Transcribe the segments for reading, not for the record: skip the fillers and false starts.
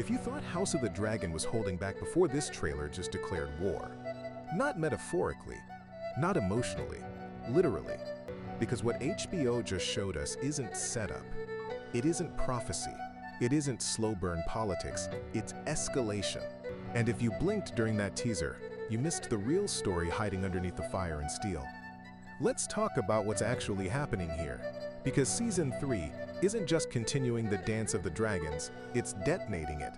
If you thought House of the Dragon was holding back before, this trailer just declared war. Not metaphorically, not emotionally, literally. Because what HBO just showed us isn't setup. It isn't prophecy. It isn't slow burn politics. It's escalation. And if you blinked during that teaser, you missed the real story hiding underneath the fire and steel. Let's talk about what's actually happening here. Because Season 3 isn't just continuing the dance of the dragons, it's detonating it.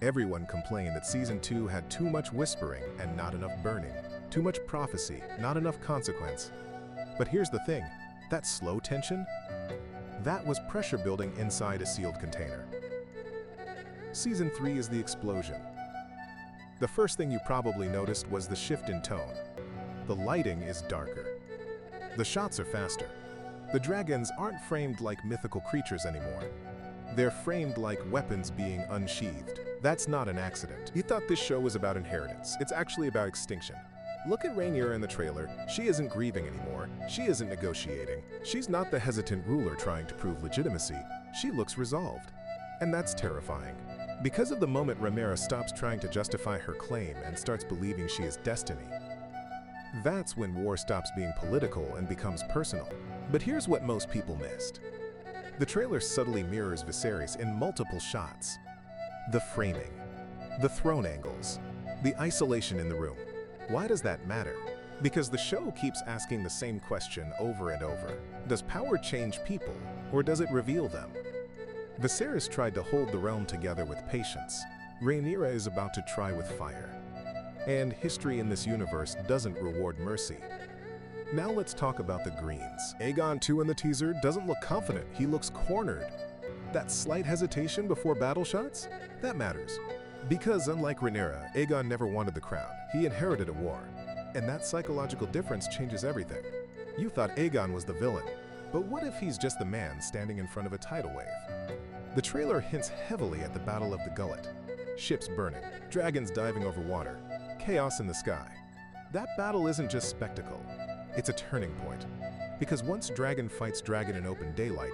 Everyone complained that Season 2 had too much whispering and not enough burning, too much prophecy, not enough consequence. But here's the thing, that slow tension? That was pressure building inside a sealed container. Season 3 is the explosion. The first thing you probably noticed was the shift in tone. The lighting is darker. The shots are faster. The dragons aren't framed like mythical creatures anymore. They're framed like weapons being unsheathed. That's not an accident. You thought this show was about inheritance. It's actually about extinction. Look at Rhaenyra in the trailer. She isn't grieving anymore. She isn't negotiating. She's not the hesitant ruler trying to prove legitimacy. She looks resolved. And that's terrifying. Because of the moment Rhaenyra stops trying to justify her claim and starts believing she is destiny, that's when war stops being political and becomes personal. But here's what most people missed. The trailer subtly mirrors Viserys in multiple shots. The framing, the throne angles, the isolation in the room. Why does that matter? Because the show keeps asking the same question over and over. Does power change people, or does it reveal them? Viserys tried to hold the realm together with patience. Rhaenyra is about to try with fire. And history in this universe doesn't reward mercy. Now let's talk about the Greens. Aegon 2 in the teaser doesn't look confident, he looks cornered. That slight hesitation before battle shots? That matters. Because unlike Rhaenyra, Aegon never wanted the crown. He inherited a war. And that psychological difference changes everything. You thought Aegon was the villain. But what if he's just the man standing in front of a tidal wave? The trailer hints heavily at the Battle of the Gullet. Ships burning, dragons diving over water, chaos in the sky. That battle isn't just spectacle. It's a turning point. Because once dragon fights dragon in open daylight,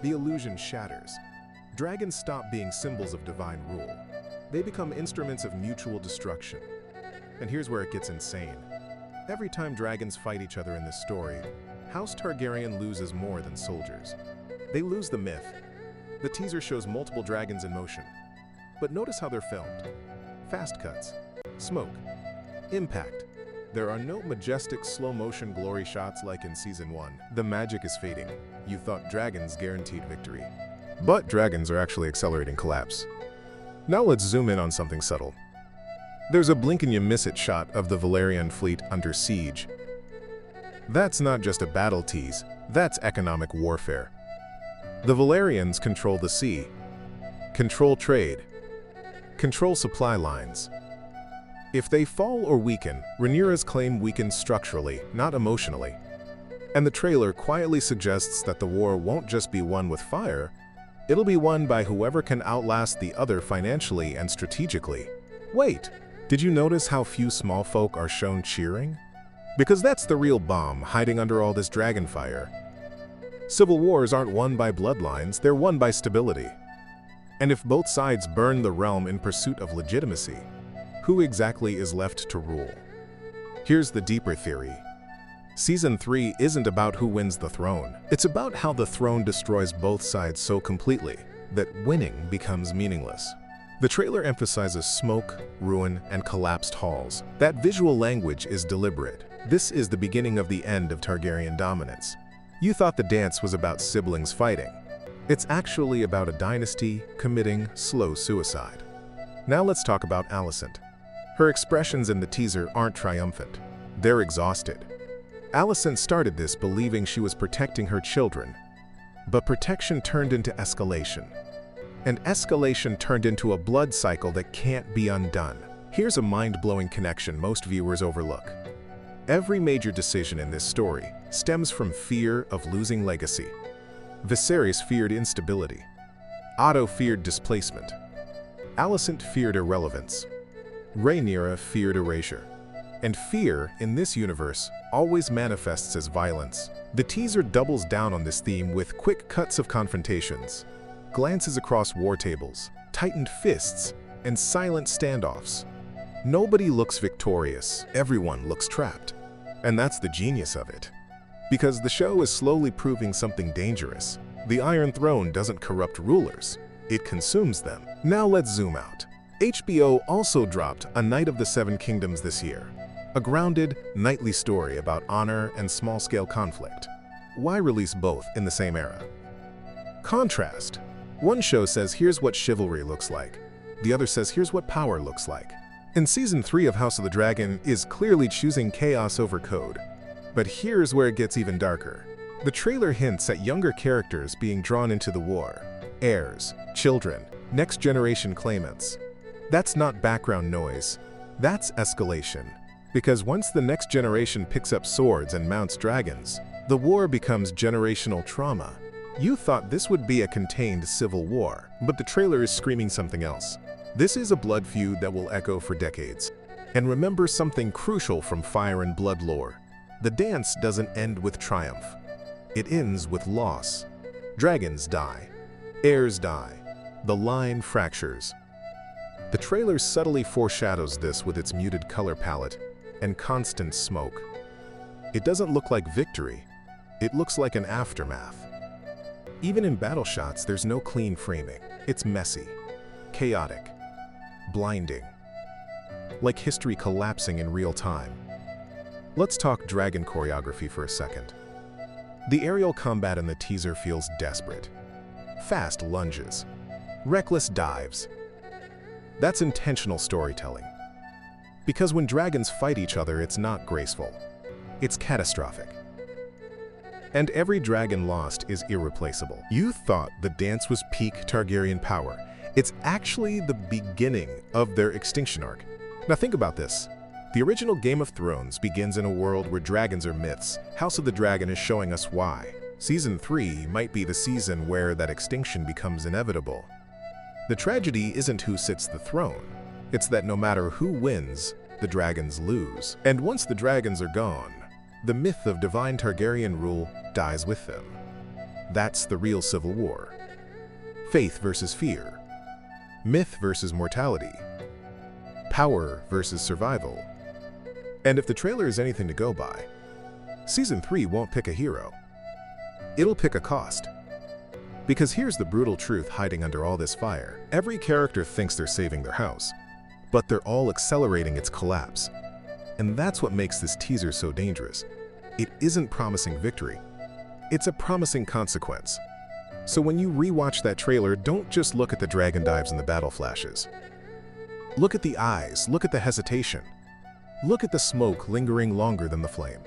the illusion shatters. Dragons stop being symbols of divine rule. They become instruments of mutual destruction. And here's where it gets insane. Every time dragons fight each other in this story, House Targaryen loses more than soldiers. They lose the myth. The teaser shows multiple dragons in motion. But notice how they're filmed. Fast cuts, smoke, impact. There are no majestic slow-motion glory shots like in Season 1. The magic is fading. You thought dragons guaranteed victory. But dragons are actually accelerating collapse. Now let's zoom in on something subtle. There's a blink-and-you-miss-it shot of the Valyrian fleet under siege. That's not just a battle tease, that's economic warfare. The Valyrians control the sea, control trade, control supply lines. If they fall or weaken, Rhaenyra's claim weakens structurally, not emotionally. And the trailer quietly suggests that the war won't just be won with fire, it'll be won by whoever can outlast the other financially and strategically. Wait, did you notice how few small folk are shown cheering? Because that's the real bomb hiding under all this dragon fire. Civil wars aren't won by bloodlines, they're won by stability. And if both sides burn the realm in pursuit of legitimacy, who exactly is left to rule? Here's the deeper theory. Season 3 isn't about who wins the throne. It's about how the throne destroys both sides so completely that winning becomes meaningless. The trailer emphasizes smoke, ruin, and collapsed halls. That visual language is deliberate. This is the beginning of the end of Targaryen dominance. You thought the dance was about siblings fighting. It's actually about a dynasty committing slow suicide. Now let's talk about Alicent. Her expressions in the teaser aren't triumphant. They're exhausted. Alicent started this believing she was protecting her children, but protection turned into escalation. And escalation turned into a blood cycle that can't be undone. Here's a mind-blowing connection most viewers overlook. Every major decision in this story stems from fear of losing legacy. Viserys feared instability. Otto feared displacement. Alicent feared irrelevance. Rhaenyra feared erasure. And fear, in this universe, always manifests as violence. The teaser doubles down on this theme with quick cuts of confrontations, glances across war tables, tightened fists, and silent standoffs. Nobody looks victorious, everyone looks trapped. And that's the genius of it. Because the show is slowly proving something dangerous. The Iron Throne doesn't corrupt rulers, it consumes them. Now let's zoom out. HBO also dropped A Knight of the Seven Kingdoms this year. A grounded, knightly story about honor and small-scale conflict. Why release both in the same era? Contrast. One show says here's what chivalry looks like. The other says here's what power looks like. And Season 3 of House of the Dragon is clearly choosing chaos over code. But here's where it gets even darker. The trailer hints at younger characters being drawn into the war. Heirs, children, next-generation claimants. That's not background noise. That's escalation. Because once the next generation picks up swords and mounts dragons, the war becomes generational trauma. You thought this would be a contained civil war, but the trailer is screaming something else. This is a blood feud that will echo for decades. And remember something crucial from Fire and Blood lore. The dance doesn't end with triumph. It ends with loss. Dragons die. Heirs die. The line fractures. The trailer subtly foreshadows this with its muted color palette and constant smoke. It doesn't look like victory. It looks like an aftermath. Even in battle shots, there's no clean framing. It's messy, chaotic, blinding, like history collapsing in real time. Let's talk dragon choreography for a second. The aerial combat in the teaser feels desperate. Fast lunges, reckless dives. That's intentional storytelling. Because when dragons fight each other, it's not graceful. It's catastrophic. And every dragon lost is irreplaceable. You thought the dance was peak Targaryen power. It's actually the beginning of their extinction arc. Now think about this. The original Game of Thrones begins in a world where dragons are myths. House of the Dragon is showing us why. Season 3 might be the season where that extinction becomes inevitable. The tragedy isn't who sits the throne. It's that no matter who wins, the dragons lose. And once the dragons are gone, the myth of divine Targaryen rule dies with them. That's the real civil war. Faith versus fear. Myth versus mortality. Power versus survival. And if the trailer is anything to go by, Season 3 won't pick a hero. It'll pick a cost. Because here's the brutal truth hiding under all this fire. Every character thinks they're saving their house, but they're all accelerating its collapse. And that's what makes this teaser so dangerous. It isn't promising victory. It's a promising consequence. So when you rewatch that trailer, don't just look at the dragon dives and the battle flashes. Look at the eyes, look at the hesitation. Look at the smoke lingering longer than the flame.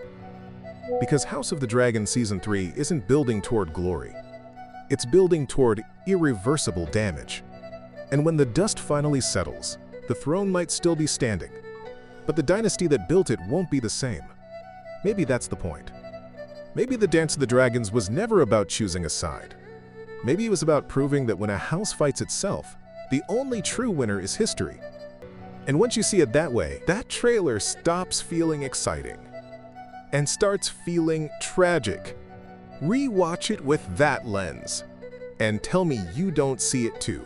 Because House of the Dragon Season 3 isn't building toward glory. It's building toward irreversible damage. And when the dust finally settles, the throne might still be standing, but the dynasty that built it won't be the same. Maybe that's the point. Maybe the Dance of the Dragons was never about choosing a side. Maybe it was about proving that when a house fights itself, the only true winner is history. And once you see it that way, that trailer stops feeling exciting and starts feeling tragic. Rewatch it with that lens and tell me you don't see it too.